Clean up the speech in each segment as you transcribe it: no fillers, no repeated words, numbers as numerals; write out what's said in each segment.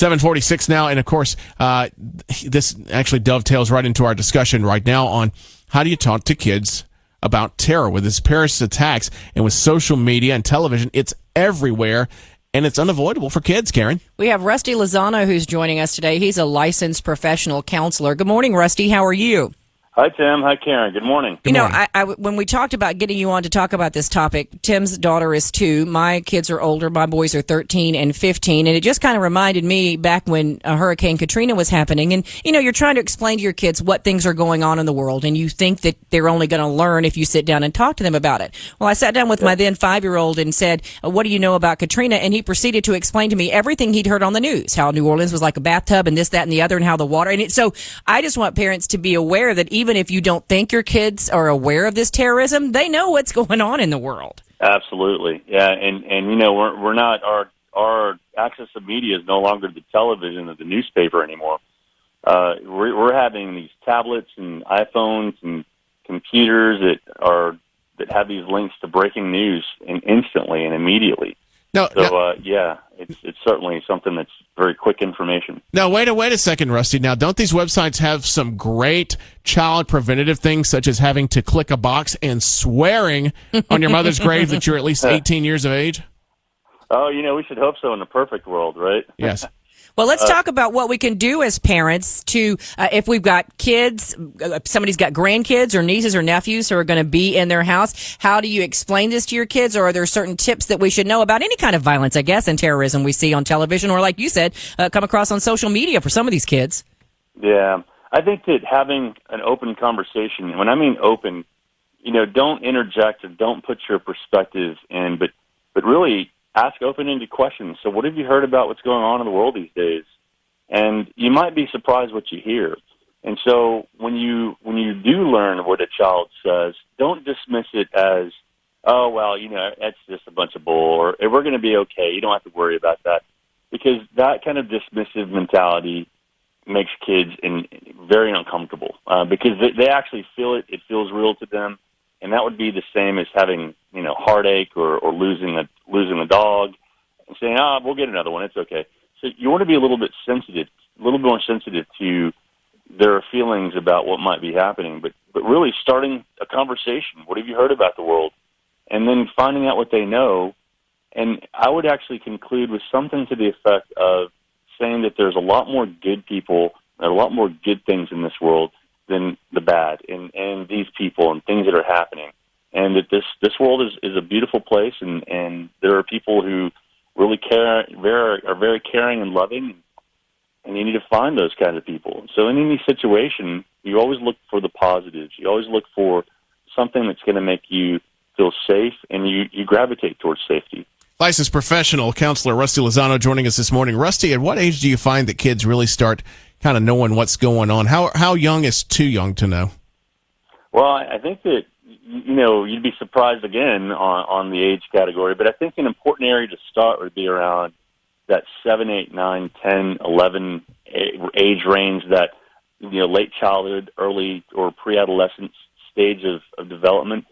7:46 now, and of course, this actually dovetails right into our discussion right now on how do you talk to kids about terror with this Paris attacks and with social media and television. It's everywhere, and it's unavoidable for kids, Karen. We have Rusty Lozano who's joining us today. He's a licensed professional counselor. Good morning, Rusty. How are you? Hi, Tim. Hi, Karen. Good morning. You know, when we talked about getting you on to talk about this topic, Tim's daughter is 2. My kids are older. My boys are 13 and 15. And it just kind of reminded me back when Hurricane Katrina was happening. And, you know, you're trying to explain to your kids what things are going on in the world. And you think that they're only going to learn if you sit down and talk to them about it. Well, I sat down with my then 5-year-old and said, what do you know about Katrina? And he proceeded to explain to me everything he'd heard on the news, how New Orleans was like a bathtub and this, that, and the other, and how the water. And so I just want parents to be aware that even if you don't think your kids are aware of this terrorism, they know what's going on in the world. Absolutely, yeah, and you know we're not our access to media is no longer the television or the newspaper anymore. We're having these tablets and iPhones and computers that have these links to breaking news instantly and immediately. Yeah, it's certainly something that's very quick information. Now, wait a second, Rusty. Now, don't these websites have some great child preventative things, such as having to click a box and swearing on your mother's grave that you're at least 18 years of age? Oh, you know, we should hope so in a perfect world, right? Yes. Well, let's talk about what we can do as parents to, if we've got kids, somebody's got grandkids or nieces or nephews who are going to be in their house. How do you explain this to your kids? Or are there certain tips that we should know about any kind of violence, I guess, and terrorism we see on television or, like you said, come across on social media for some of these kids? Yeah, I think that having an open conversation, when I mean open, you know, don't interject or don't put your perspective in, but really ask open-ended questions. So what have you heard about what's going on in the world these days? And you might be surprised what you hear. And so when you do learn what a child says, don't dismiss it as, oh, well, you know, that's just a bunch of bull, or we're going to be okay. You don't have to worry about that. Because that kind of dismissive mentality makes kids very uncomfortable because they actually feel it. It feels real to them. And that would be the same as having, you know, heartache or losing a dog and saying, we'll get another one. It's okay. So you want to be a little bit more sensitive to their feelings about what might be happening, but really starting a conversation. What have you heard about the world? And then finding out what they know. And I would actually conclude with something to the effect of saying that there's a lot more good people, there are a lot more good things in this world than the bad, and these people and things that are happening, and that this world is a beautiful place, and there are people who really care, are very caring and loving, and you need to find those kinds of people. So in any situation, you always look for the positives. You always look for something that's going to make you feel safe, and you gravitate towards safety. Licensed professional counselor Rusty Lozano joining us this morning. Rusty, at what age do you find that kids really start kind of knowing what's going on? How young is too young to know? Well, I think that, you know, you'd be surprised again on the age category, but I think an important area to start would be around that 7, 8, 9, 10, 11 age range, that, you know, late childhood, early or pre-adolescent stage of development.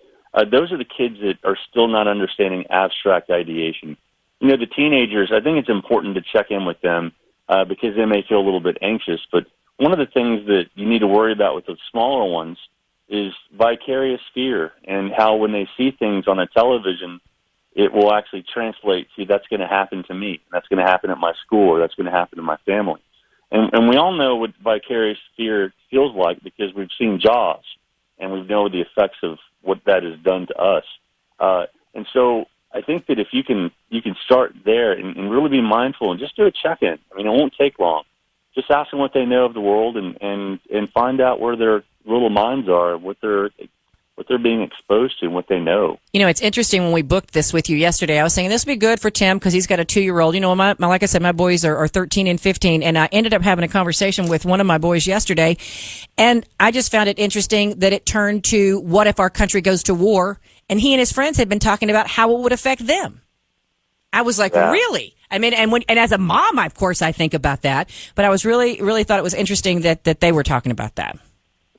Those are the kids that are still not understanding abstract ideation. You know, the teenagers, I think it's important to check in with them because they may feel a little bit anxious. But one of the things that you need to worry about with the smaller ones is vicarious fear, and how when they see things on a television, it will actually translate to, that's going to happen to me, that's going to happen at my school, or that's going to happen to my family. And we all know what vicarious fear feels like because we've seen Jaws, and we know the effects of what that has done to us. And so I think that if you can start there and really be mindful and just do a check-in. I mean, it won't take long. Just ask them what they know of the world and find out where their little minds are, what they're being exposed to and what they know. You know, it's interesting when we booked this with you yesterday, I was saying this would be good for Tim because he's got a 2-year-old. You know, like I said, my boys are 13 and 15, and I ended up having a conversation with one of my boys yesterday, and I just found it interesting that it turned to what if our country goes to war, and he and his friends had been talking about how it would affect them. I was like, really? I mean, and as a mom, of course, I think about that, but I was really thought it was interesting that they were talking about that.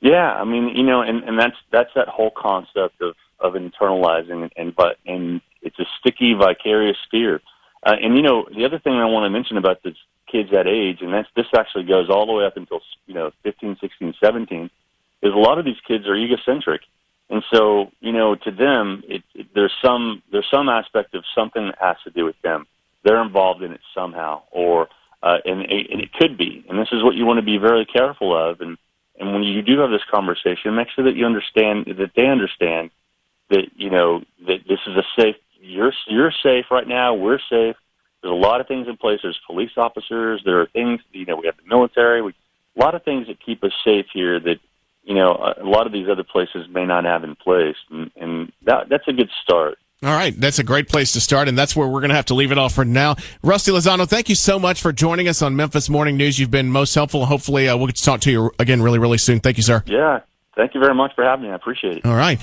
Yeah, I mean, you know, and that's that whole concept of internalizing, and it's a sticky, vicarious fear. And you know, the other thing I want to mention about this kids that age, and this actually goes all the way up until 15, 16, 17, is a lot of these kids are egocentric. And so, to them, there's some aspect of something that has to do with them. They're involved in it somehow, and it could be. And this is what you want to be very careful of. And when you do have this conversation, make sure that you understand that they understand that that this is a safe. You're safe right now. We're safe. There's a lot of things in place. There's police officers. There are things. We have the military. A lot of things that keep us safe here that. A lot of these other places may not have in place, and that's a good start. All right, that's a great place to start, and that's where we're going to have to leave it off for now. Rusty Lozano, thank you so much for joining us on Memphis Morning News. You've been most helpful. Hopefully, we'll get to talk to you again really, really soon. Thank you, sir. Yeah, thank you very much for having me. I appreciate it. All right.